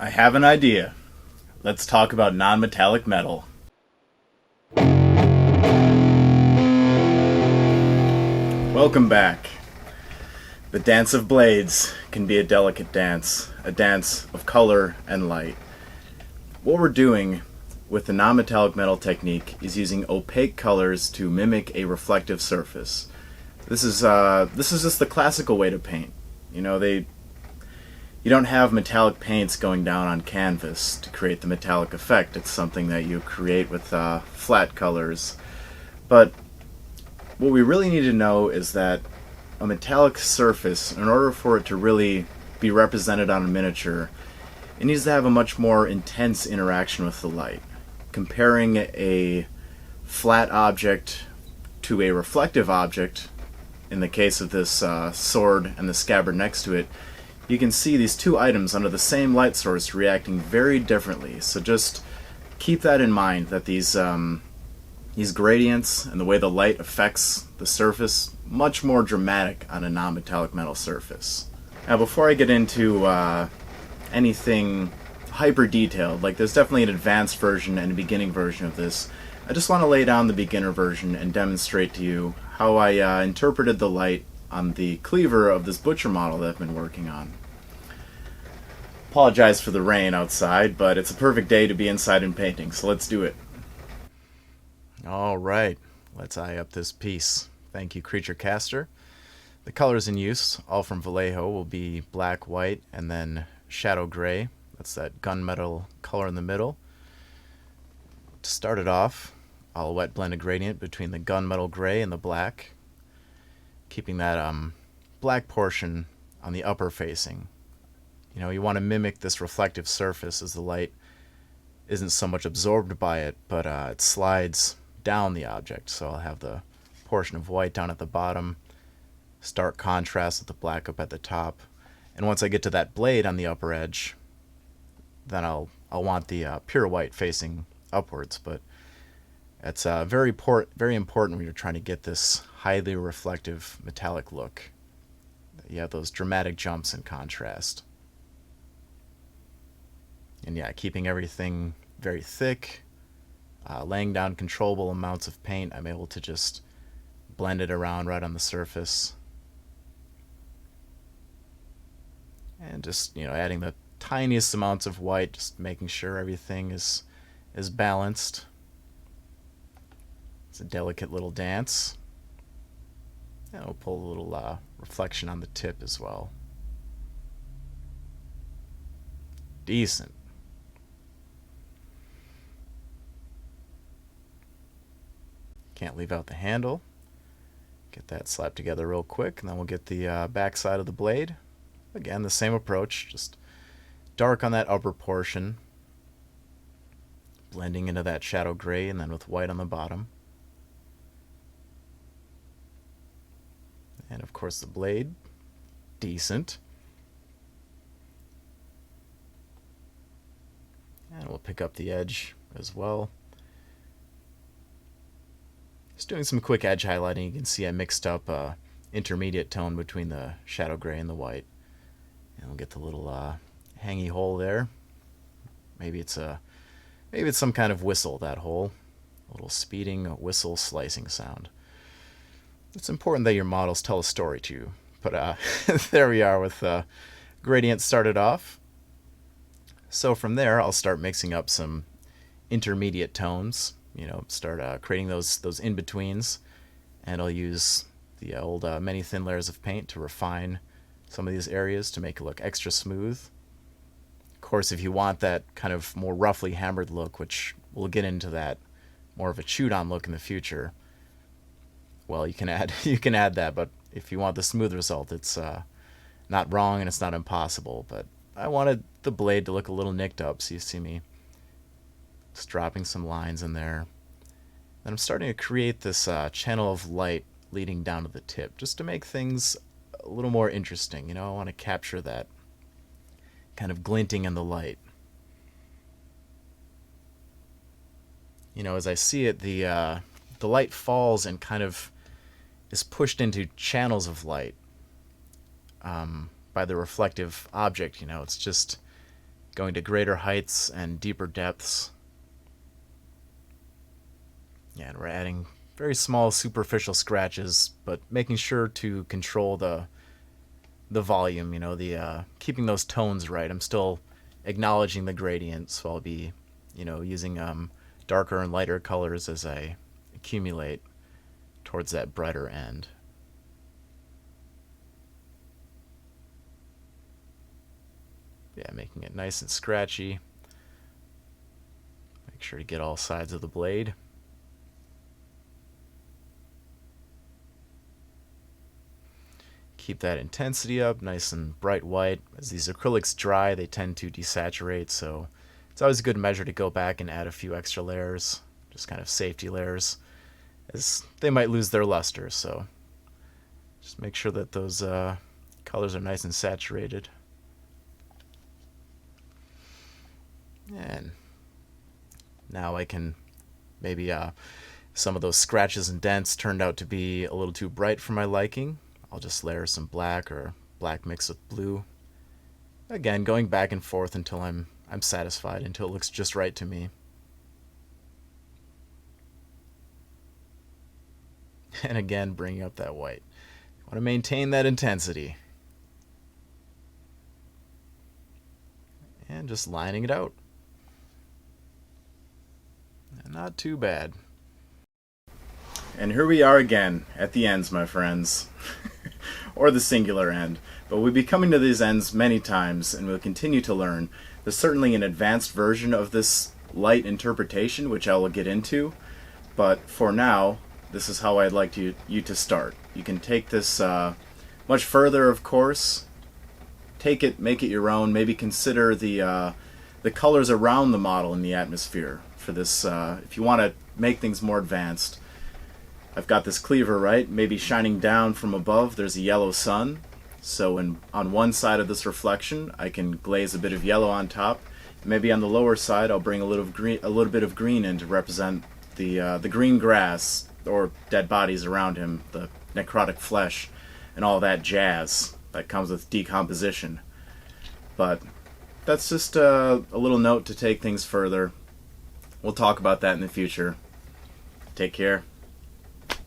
I have an idea. Let's talk about non-metallic metal. Welcome back. The dance of blades can be a delicate dance, a dance of color and light. What we're doing with the non-metallic metal technique is using opaque colors to mimic a reflective surface. This is just the classical way to paint. You don't have metallic paints going down on canvas to create the metallic effect. It's something that you create with flat colors. But what we really need to know is that a metallic surface, in order for it to really be represented on a miniature, it needs to have a much more intense interaction with the light. Comparing a flat object to a reflective object, in the case of this sword and the scabbard next to it, you can see these two items under the same light source reacting very differently. So just keep that in mind, that these gradients and the way the light affects the surface, much more dramatic on a non-metallic metal surface. Now before I get into anything hyper detailed, like there's definitely an advanced version and a beginning version of this, I just want to lay down the beginner version and demonstrate to you how I interpreted the light on the cleaver of this butcher model that I've been working on. Apologize for the rain outside, but it's a perfect day to be inside and painting, so let's do it. Alright, let's eye up this piece. Thank you, Creature Caster. The colors in use, all from Vallejo, will be black, white, and then shadow gray. That's that gunmetal color in the middle. To start it off, I'll wet blend a gradient between the gunmetal gray and the black, keeping that black portion on the upper facing. You want to mimic this reflective surface as the light isn't so much absorbed by it, but it slides down the object. So I'll have the portion of white down at the bottom, stark contrast with the black up at the top. And once I get to that blade on the upper edge, then I'll want the pure white facing upwards. But it's very important when you're trying to get this highly reflective metallic look. You have those dramatic jumps in contrast. And yeah, keeping everything very thick, laying down controllable amounts of paint, I'm able to just blend it around right on the surface. And just, adding the tiniest amounts of white, just making sure everything is balanced. It's a delicate little dance. And we'll pull a little reflection on the tip as well. Decent. Can't leave out the handle. Get that slapped together real quick, and then we'll get the back side of the blade. Again, the same approach, just dark on that upper portion, blending into that shadow gray, and then with white on the bottom. And of course the blade, decent. And we'll pick up the edge as well. Just doing some quick edge highlighting. You can see I mixed up intermediate tone between the shadow gray and the white. And we'll get the little hangy hole there. Maybe it's some kind of whistle, that hole. A little speeding whistle slicing sound. It's important that your models tell a story to you. But there we are with gradient started off. So from there, I'll start mixing up some intermediate tones. Start creating those in-betweens. And I'll use the old many thin layers of paint to refine some of these areas to make it look extra smooth. Of course, if you want that kind of more roughly hammered look, which we'll get into that more of a chewed-on look in the future, well, you can add that. But if you want the smooth result, it's not wrong and it's not impossible. But I wanted the blade to look a little nicked up, so you see me just dropping some lines in there. Then I'm starting to create this channel of light leading down to the tip, just to make things a little more interesting. I want to capture that kind of glinting in the light. As I see it, the light falls and kind of is pushed into channels of light by the reflective object. It's just going to greater heights and deeper depths. Yeah, and we're adding very small superficial scratches, but making sure to control the volume, the keeping those tones right. I'm still acknowledging the gradient, so I'll be, using darker and lighter colors as I accumulate towards that brighter end. Yeah, making it nice and scratchy. Make sure to get all sides of the blade. Keep that intensity up, nice and bright white. As these acrylics dry, they tend to desaturate, so it's always a good measure to go back and add a few extra layers, just kind of safety layers, as they might lose their luster. So just make sure that those colors are nice and saturated. And now I can maybe some of those scratches and dents turned out to be a little too bright for my liking. I'll just layer some black or black mixed with blue. Again, going back and forth until I'm satisfied, until it looks just right to me. And again, bringing up that white. You want to maintain that intensity. And just lining it out. Not too bad. And here we are again at the ends, my friends. Or the singular end. But we'll be coming to these ends many times, and we'll continue to learn. There's certainly an advanced version of this light interpretation, which I will get into. But for now, this is how I'd like you to start. You can take this much further, of course. Take it, make it your own. Maybe consider the colors around the model in the atmosphere for this. If you want to make things more advanced, I've got this cleaver, right? Maybe shining down from above, there's a yellow sun. So on one side of this reflection, I can glaze a bit of yellow on top. Maybe on the lower side, I'll bring a little bit of green in to represent the green grass or dead bodies around him, the necrotic flesh, and all that jazz that comes with decomposition. But that's just a little note to take things further. We'll talk about that in the future. Take care.